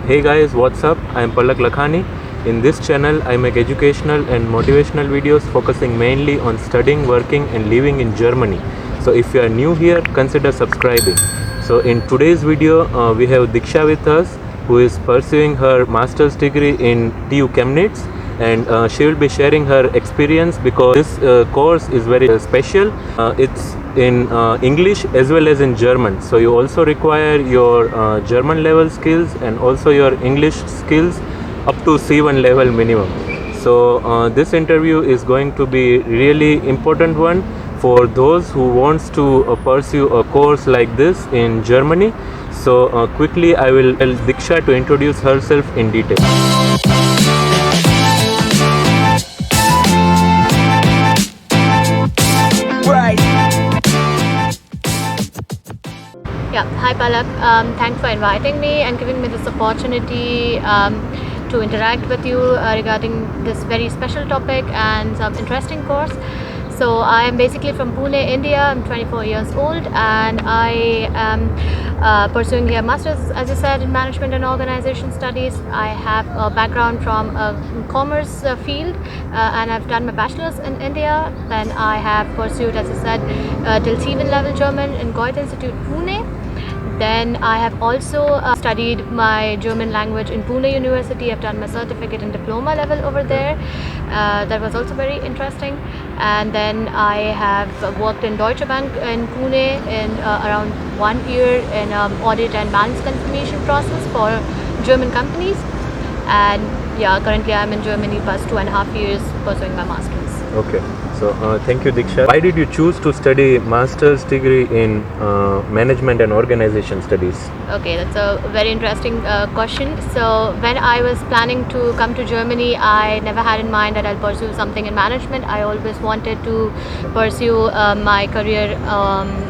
Hey guys, what's up? I am Palak Lakhani. In this channel, I make educational and motivational videos focusing mainly on studying, working and living in Germany. So if you are new here, consider subscribing. So in today's video, we have Diksha with us, who is pursuing her master's degree in TU Chemnitz, and she will be sharing her experience because this course is very special. It's in English as well as in German, so you also require your German level skills and also your English skills up to C1 level minimum. So this interview is going to be really important one for those who wants to pursue a course like this in Germany. So quickly I will tell Diksha to introduce herself in detail. Yeah, hi Palak. Thanks for inviting me and giving me this opportunity to interact with you regarding this very special topic and some interesting course. So I am basically from Pune, India. I'm 24 years old and I am pursuing here Masters, as you said, in Management and Organisation Studies. I have a background from a commerce field and I've done my Bachelor's in India. Then I have pursued, as I said, till C1 level German in Goethe Institute, Pune. Then I have also studied my German language in Pune University. I've done my certificate and diploma level over there. That was also very interesting. And then I have worked in Deutsche Bank in Pune in around 1 year in audit and balance confirmation process for German companies. And yeah, currently I'm in Germany past 2.5 years pursuing my master's. Okay, so thank you, Diksha. Why did you choose to study master's degree in management and organization studies? Okay, that's a very interesting question. So when I was planning to come to Germany, I never had in mind that I'll pursue something in management. I always wanted to pursue my career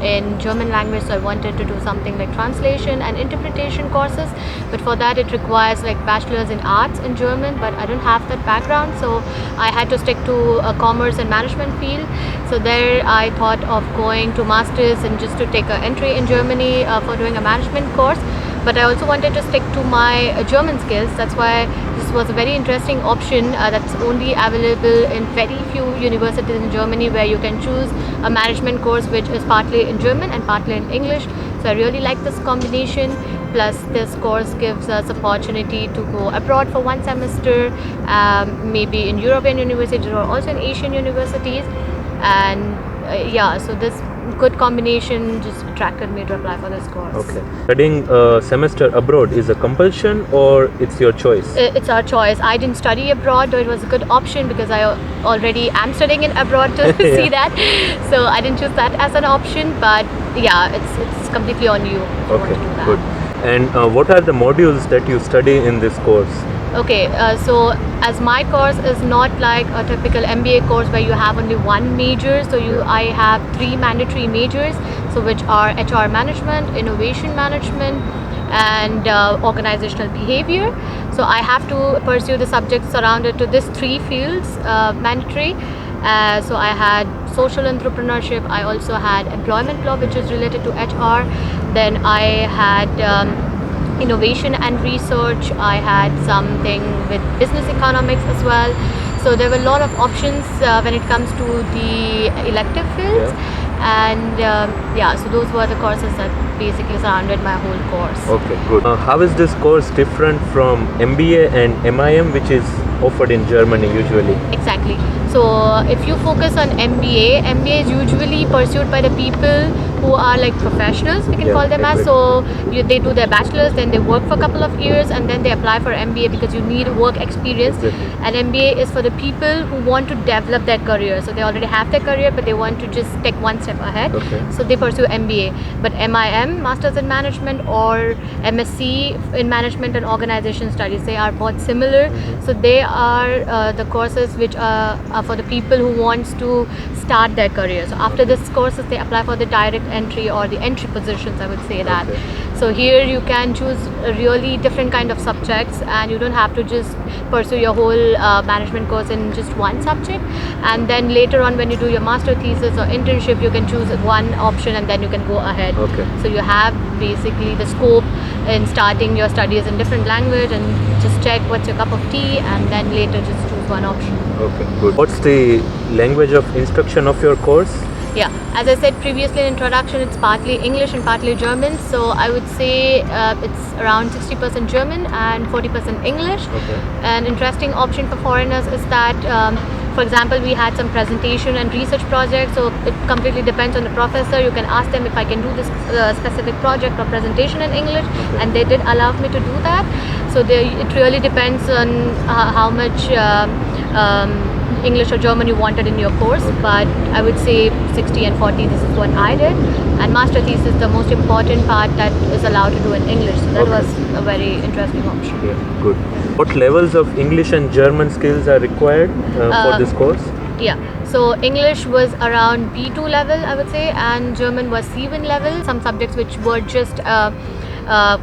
in German language, so I wanted to do something like translation and interpretation courses, but for that it requires like bachelor's in arts in German, but I don't have that background, so I had to stick to a commerce and management field. So there I thought of going to masters and just to take an entry in Germany for doing a management course, but I also wanted to stick to my German skills. That's why this was a very interesting option that's only available in very few universities in Germany, where you can choose a management course which is partly in German and partly in English. So I really like this combination. Plus this course gives us opportunity to go abroad for 1 semester, maybe in European universities or also in Asian universities. And yeah, so this good combination just attracted me to apply for this course. Okay. Studying a semester abroad is a compulsion or it's your choice? It's our choice. I didn't study abroad, though it was a good option because I already am studying in abroad to see that. So I didn't choose that as an option, but yeah, it's completely on you. Okay, good. And what are the modules that you study in this course? Okay, so as my course is not like a typical MBA course where you have only one major, so I have 3 mandatory majors, so which are HR management, innovation management and organizational behavior. So I have to pursue the subjects surrounded to these 3 fields mandatory. So I had social entrepreneurship, I also had employment law, which is related to HR. Then I had innovation and research. I had something with business economics as well. So there were a lot of options when it comes to the elective fields. And yeah, so those were the courses that basically surrounded my whole course. Okay, good. How is this course different from MBA and MIM, which is offered in Germany usually? Exactly. So if you focus on MBA is usually pursued by the people who are like professionals, we can call them as. So they do their bachelor's, then they work for a couple of years and then they apply for MBA because you need work experience. Exactly. And MBA is for the people who want to develop their career. So they already have their career, but they want to just take one step ahead. Okay. So they pursue MBA. But MIM, Masters in Management, or MSc in Management and Organization Studies, they are both similar. So they are the courses which are for the people who wants to start their career. So after this courses, they apply for the direct entry or the entry positions, I would say that. Okay. So here you can choose a really different kind of subjects, and you don't have to just pursue your whole management course in just one subject. And then later on, when you do your master thesis or internship, you can choose one option and then you can go ahead. Okay. So you have basically the scope in starting your studies in different language and just check what's your cup of tea, and then later just choose one option. Okay, good. What's the language of instruction of your course? Yeah, as I said previously in introduction, it's partly English and partly German. So I would say it's around 60% German and 40% English. Okay. An interesting option for foreigners is that, for example, we had some presentation and research projects. So it completely depends on the professor. You can ask them if I can do this specific project or presentation in English, and they did allow me to do that. So it really depends on how much English or German you wanted in your course, but I would say 60 and 40, this is what I did. And master thesis, the most important part that is allowed to do in English. So that was a very interesting option. Yeah, good. What levels of English and German skills are required for this course? Yeah, so English was around B2 level, I would say, and German was C1 level. Some subjects which were just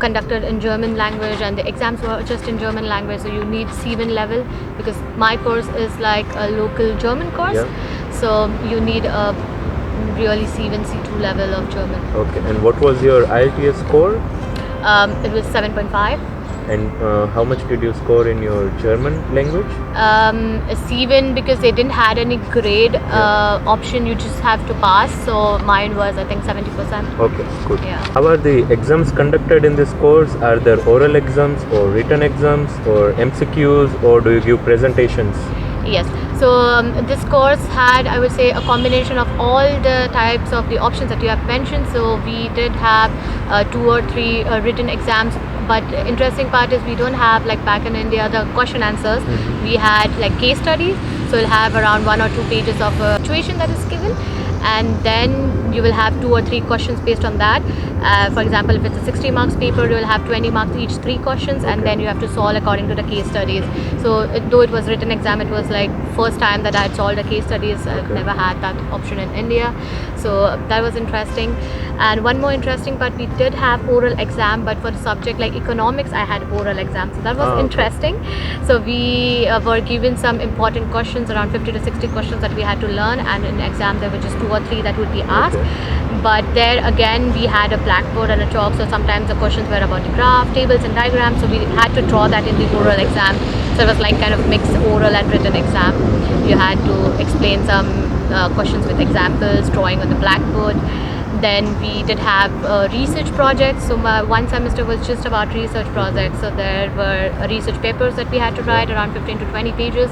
conducted in German language, and the exams were just in German language, so you need C1 level, because my course is like a local German course. Yeah. So you need a really C1, C2 level of German. Okay, and what was your IELTS score? It was 7.5. And how much did you score in your German language? A C1, because they didn't had any grade option, you just have to pass. So mine was, I think, 70%. Okay, good. Yeah. How are the exams conducted in this course? Are there oral exams or written exams or MCQs, or do you give presentations? Yes, so this course had, I would say, a combination of all the types of the options that you have mentioned. So we did have 2 or 3 written exams, but the interesting part is we don't have, like back in India, the question answers. We had like case studies, so you'll have around 1 or 2 pages of a situation that is given, and then you will have 2 or 3 questions based on that. For example, if it's a 60 marks paper, you will have 20 marks each 3 questions, and then you have to solve according to the case studies. So though it was written exam, it was like first time that I had solved a case studies. I've never had that option in India, so that was interesting. And one more interesting part, we did have oral exam, but for the subject like economics, I had oral exam, so that was interesting. So we were given some important questions, around 50 to 60 questions that we had to learn, and in exam there were just 2 or 3 that would be asked. But there again, we had a blackboard and a chalk, so sometimes the questions were about the graph, tables and diagrams, so we had to draw that in the oral exam. So it was like kind of mixed oral and written exam. You had to explain some questions with examples, drawing on the blackboard. Then we did have research projects. So my one semester was just about research projects. So there were research papers that we had to write, around 15 to 20 pages.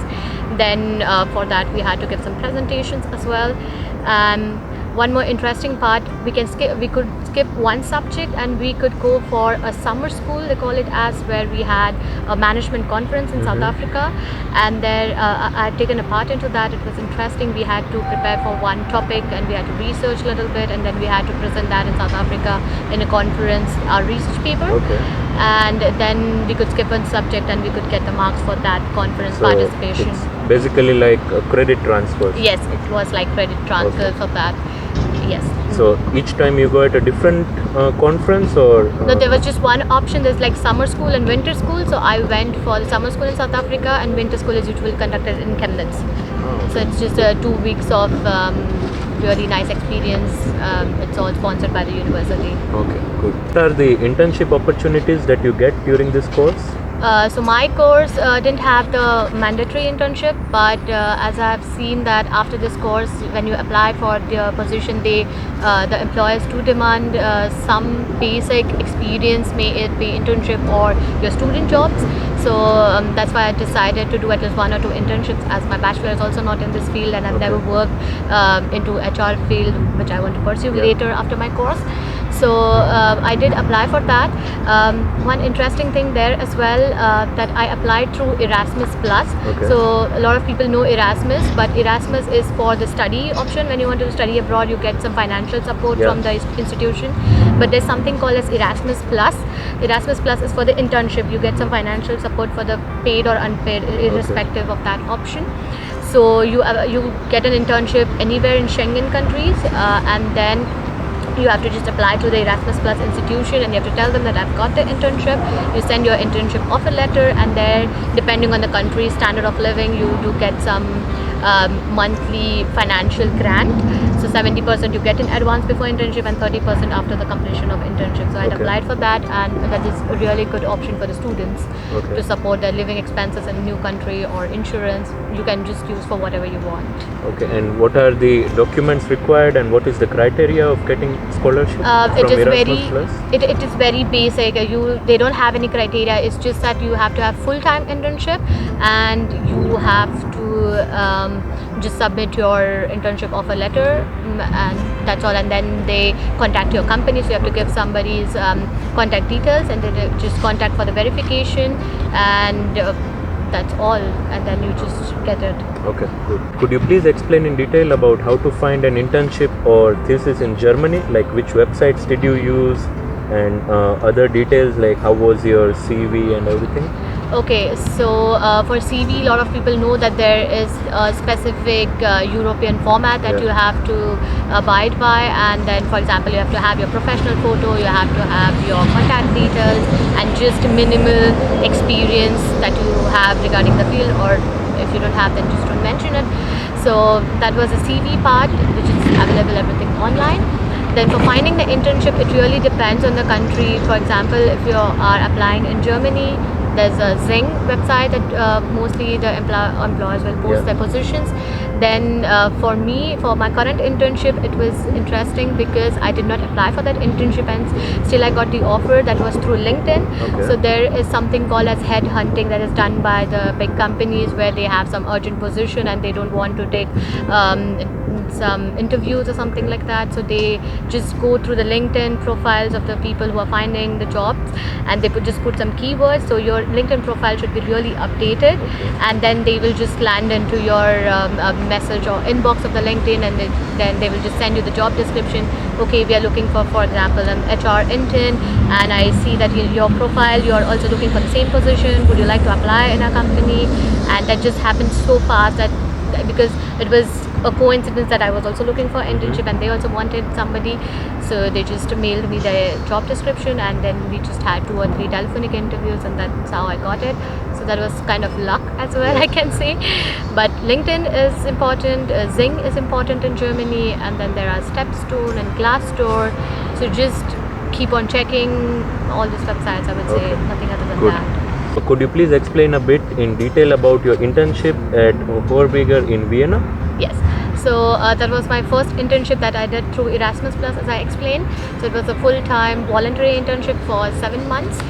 Then for that we had to give some presentations as well. One more interesting part, we could skip one subject and we could go for a summer school, they call it as, where we had a management conference in South Africa, and there I had taken a part into that. It was interesting. We had to prepare for one topic and we had to research a little bit, and then we had to present that in South Africa in a conference, our research paper. And then we could skip one subject and we could get the marks for that conference participation. It's basically like a credit transfer. Yes, it was like credit transfer for that. Yes. So each time you go at a different conference, or? No, there was just one option. There's like summer school and winter school. So I went for the summer school in South Africa, and winter school is usually conducted in Chemnitz. So it's just 2 weeks of really nice experience. It's all sponsored by the university. Okay, good. What are the internship opportunities that you get during this course? So my course didn't have the mandatory internship, but as I have seen that after this course, when you apply for the position, the employers do demand some basic experience, may it be internship or your student jobs. So that's why I decided to do at least 1 or 2 internships, as my bachelor is also not in this field and I've never worked into HR field, which I want to pursue later after my course. So I did apply for that. One interesting thing there as well, that I applied through Erasmus Plus. So a lot of people know Erasmus, but Erasmus is for the study option. When you want to study abroad, you get some financial support from the institution. But there's something called as Erasmus Plus. Erasmus Plus is for the internship. You get some financial support for the paid or unpaid, irrespective of that option. So you get an internship anywhere in Schengen countries, and then you have to just apply to the Erasmus Plus institution, and you have to tell them that I've got the internship. You send your internship offer letter, and there, depending on the country's standard of living, you do get some monthly financial grant. So 70% you get in advance before internship, and 30% after the completion of internship. So I applied for that, and that is a really good option for the students to support their living expenses in a new country, or insurance you can just use for whatever you want. Okay, and what are the documents required, and what is the criteria of getting scholarship It is Erasmus Plus? it is very basic. They don't have any criteria. It's just that you have to have full-time internship, and you have to just submit your internship offer letter, and that's all. And then they contact your company, so you have to give somebody's contact details, and they just contact for the verification, and that's all, and then you just get it. Okay, good. Could you please explain in detail about how to find an internship or thesis in Germany? Like which websites did you use, and other details like how was your CV and everything? Okay, so for CV, a lot of people know that there is a specific European format that you have to abide by, and then, for example, you have to have your professional photo, you have to have your contact details, and just minimal experience that you have regarding the field, or if you don't have, then just don't mention it. So that was the CV part, which is available everything online. Then for finding the internship, it really depends on the country. For example, if you are applying in Germany, there's a Zing website that mostly the employers will post their positions. Then for me, for my current internship, it was interesting because I did not apply for that internship, and still I got the offer. That was through LinkedIn. So there is something called as head hunting that is done by the big companies, where they have some urgent position and they don't want to take some interviews or something like that. So they just go through the LinkedIn profiles of the people who are finding the jobs, and they could just put some keywords. So your LinkedIn profile should be really updated, and then they will just land into your message or inbox of the LinkedIn, and then they will just send you the job description. Okay, we are looking for example, an HR intern, and I see that in your profile you are also looking for the same position. Would you like to apply in our company? And that just happened so fast that because it was a coincidence that I was also looking for internship, and they also wanted somebody, so they just mailed me the job description, and then we just had 2 or 3 telephonic interviews, and that's how I got it. So that was kind of luck as well, I can say. But LinkedIn is important, Zing is important in Germany, and then there are Stepstone and Glassdoor. So just keep on checking all these websites, I would say, nothing other than that. Could you please explain a bit in detail about your internship at Hoerbiger in Vienna? Yes. So that was my first internship that I did through Erasmus Plus, as I explained. So it was a full-time voluntary internship for 7 months.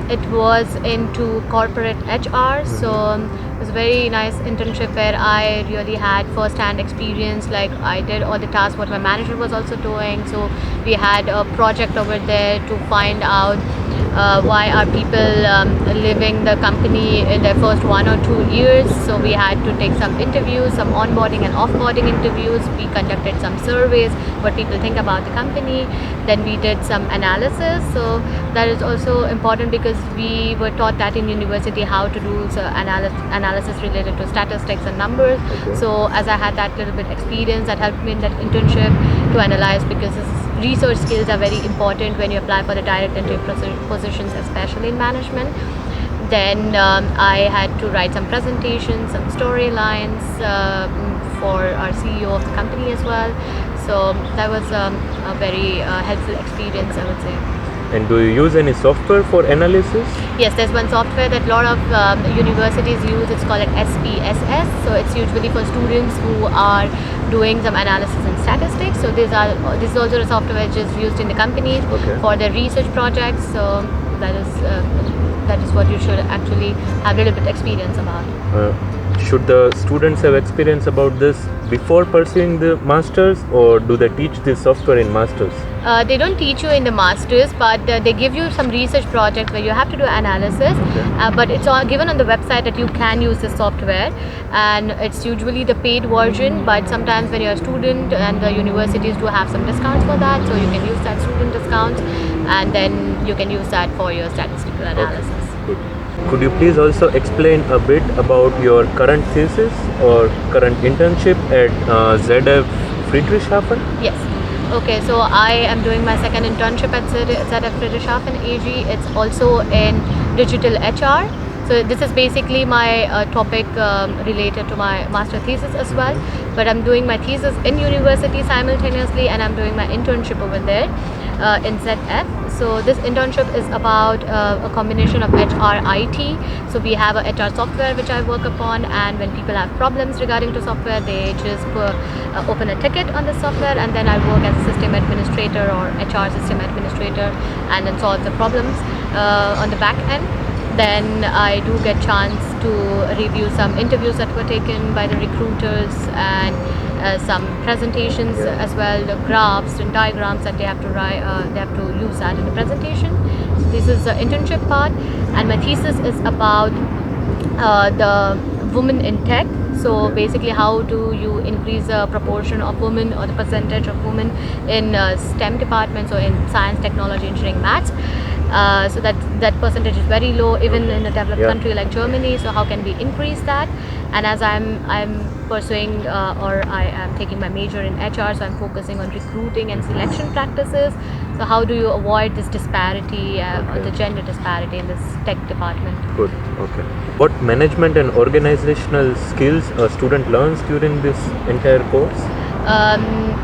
It was into corporate HR. So it was a very nice internship where I really had first-hand experience. Like I did all the tasks what my manager was also doing. So we had a project over there to find out why are people leaving the company in their first 1 or 2 years. So we had to take some interviews, some onboarding and offboarding interviews. We conducted some surveys, what people think about the company. Then we did some analysis. So that is also important because we were taught that in university how to do analysis related to statistics and numbers. So as I had that little bit experience, that helped me in that internship to analyze, because research skills are very important when you apply for the direct entry positions, especially in management. Then I had to write some presentations, some storylines for our CEO of the company as well. So that was a very helpful experience, I would say. And do you use any software for analysis? Yes, there's one software that a lot of universities use. It's called SPSS. So it's usually for students who are doing some analysis and statistics. So this is also a software which is used in the companies for their research projects. So that is what you should actually have a little bit experience about. Should the students have experience about this before pursuing the masters, or do they teach this software in masters? They don't teach you in the masters, but they give you some research projects where you have to do analysis. But it's all given on the website that you can use this software, and it's usually the paid version. But sometimes when you're a student, and the universities do have some discounts for that, so you can use that student discounts, and then you can use that for your statistical analysis. Good. Could you please also explain a bit about your current thesis or current internship at ZF Friedrichshafen? Yes. Okay, so I am doing my second internship at ZF Friedrichshafen AG. It's also in digital HR. So this is basically my topic related to my master thesis as well. But I'm doing my thesis in university simultaneously, and I'm doing my internship over there in ZF. So this internship is about a combination of HR IT. So we have a HR software which I work upon, and when people have problems regarding to software, they just open a ticket on the software, and then I work as a system administrator or HR system administrator, and then solve the problems on the back end. Then I do get chance to review some interviews that were taken by the recruiters, and some presentations as well, the graphs and diagrams that they have to write, they have to use that in the presentation. So this is the internship part, and my thesis is about the women in tech. So basically, how do you increase the proportion of women or the percentage of women in STEM departments, or in science, technology, engineering, maths? So that percentage is very low even in a developed country like Germany. So how can we increase that? And as I'm pursuing or I am taking my major in HR, so I'm focusing on recruiting and selection practices. So how do you avoid this disparity, or the gender disparity in this tech department? Good. Okay. What management and organizational skills a student learns during this entire course?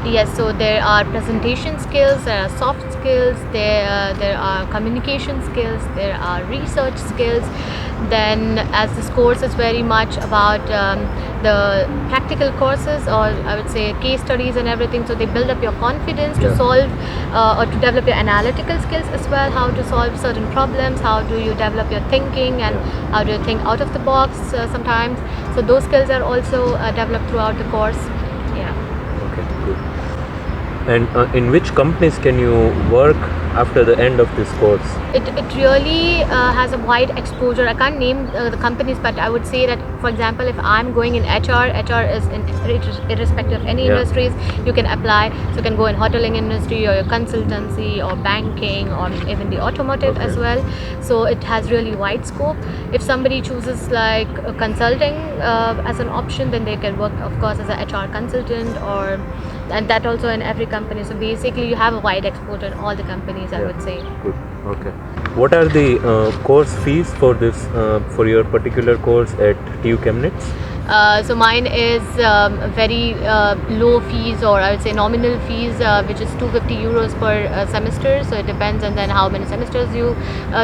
Yes, so there are presentation skills, there are soft skills, there are communication skills, there are research skills. Then, as this course is very much about the practical courses, or I would say case studies and everything, so they build up your confidence to solve or to develop your analytical skills as well, how to solve certain problems, how do you develop your thinking, and how do you think out of the box sometimes. So those skills are also developed throughout the course. Yeah. Okay, good. And in which companies can you work after the end of this course? It really has a wide exposure. I can't name the companies, but I would say that, for example, if I'm going in HR is irrespective of any industries, you can apply. So you can go in hoteling industry, or your consultancy, or banking, or even the automotive as well. So it has really wide scope. If somebody chooses like consulting as an option, then they can work, of course, as a HR consultant, and that also in every company. So basically, you have a wide exposure in all the companies, I would say. Good. Okay. What are the course fees for this for your particular course at TU Chemnitz? So mine is very low fees, or I would say nominal fees, which is 250 euros per semester. So it depends on then how many semesters you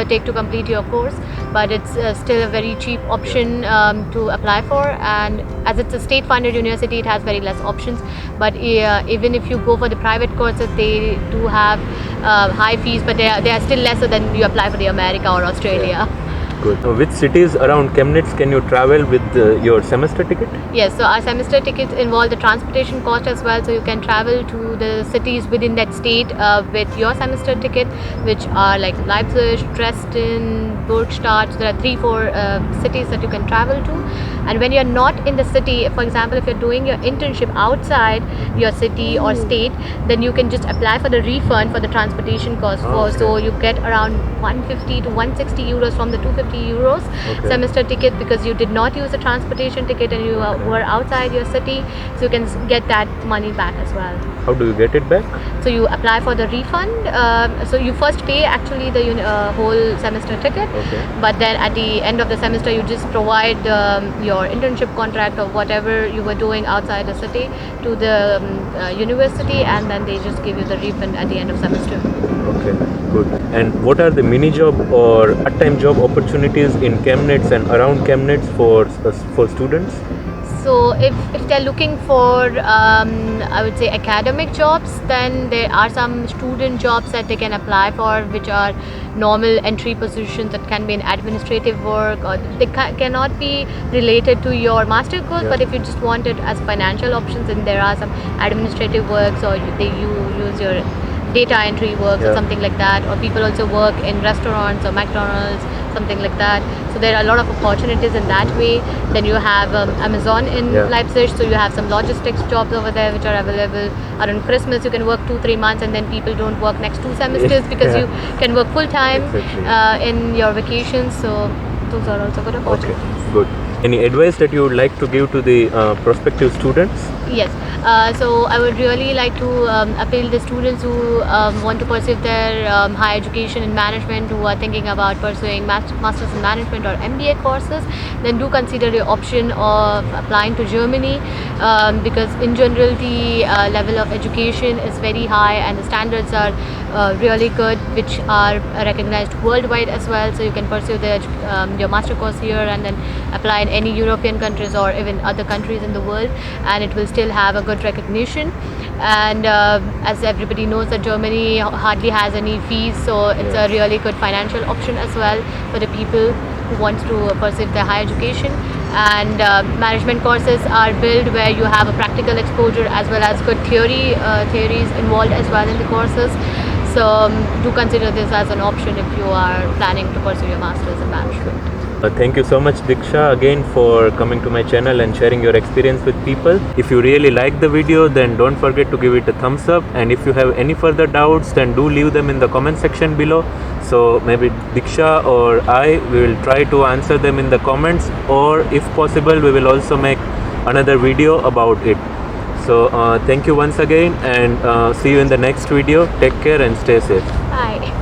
take to complete your course. But it's still a very cheap option to apply for, and as it's a state-funded university, it has very less options. But even if you go for the private courses, they do have high fees, but they are still lesser than you apply for the America or Australia. Good. Which cities around Chemnitz can you travel with your semester ticket? Yes, so our semester tickets involve the transportation cost as well. So you can travel to the cities within that state with your semester ticket, which are like Leipzig, Dresden, Burgstadt. So there are 3-4 cities that you can travel to. And when you're not in the city, for example, if you're doing your internship outside your city or state, then you can just apply for the refund for the transportation cost. So you get around 150 to 160 euros from the 250 euros semester ticket, because you did not use a transportation ticket and you were outside your city. So you can get that money back as well. How do you get it back? So you apply for the refund. So you first pay actually the whole semester ticket, but then at the end of the semester you just provide your internship contract or whatever you were doing outside the city to the university, and then they just give you the refund at the end of semester. Okay, good. And what are the mini job or part-time job opportunities in Chemnitz and around Chemnitz for students? So if they're looking for I would say academic jobs, then there are some student jobs that they can apply for, which are normal entry positions that can be in administrative work, or they cannot be related to your master course. But if you just want it as financial options, then there are some administrative works, or you use your data entry work or something like that, or people also work in restaurants or McDonald's, something like that. So there are a lot of opportunities in that way. Then you have Amazon in Leipzig, so you have some logistics jobs over there which are available. Around Christmas you can work 2-3 months, and then people don't work next 2 semesters because you can work full time in your vacations. So those are also good opportunities. Okay, good. Any advice that you would like to give to the prospective students? Yes, so I would really like to appeal the students who want to pursue their higher education in management, who are thinking about pursuing masters in management or MBA courses. Then do consider the option of applying to Germany, because in general the level of education is very high and the standards are really good, which are recognized worldwide as well. So you can pursue your master course here and then apply in any European countries or even other countries in the world, and it will still have a good recognition. And as everybody knows that Germany hardly has any fees, so it's a really good financial option as well for the people who want to pursue their higher education. And management courses are built where you have a practical exposure as well as good theories involved as well in the courses. So do consider this as an option if you are planning to pursue your masters in management. Thank you so much, Diksha, again for coming to my channel and sharing your experience with people. If you really like the video, then don't forget to give it a thumbs up, and if you have any further doubts, then do leave them in the comment section below. So maybe Diksha or I will try to answer them in the comments, or if possible we will also make another video about it. So thank you once again, and see you in the next video. Take care and stay safe. Bye.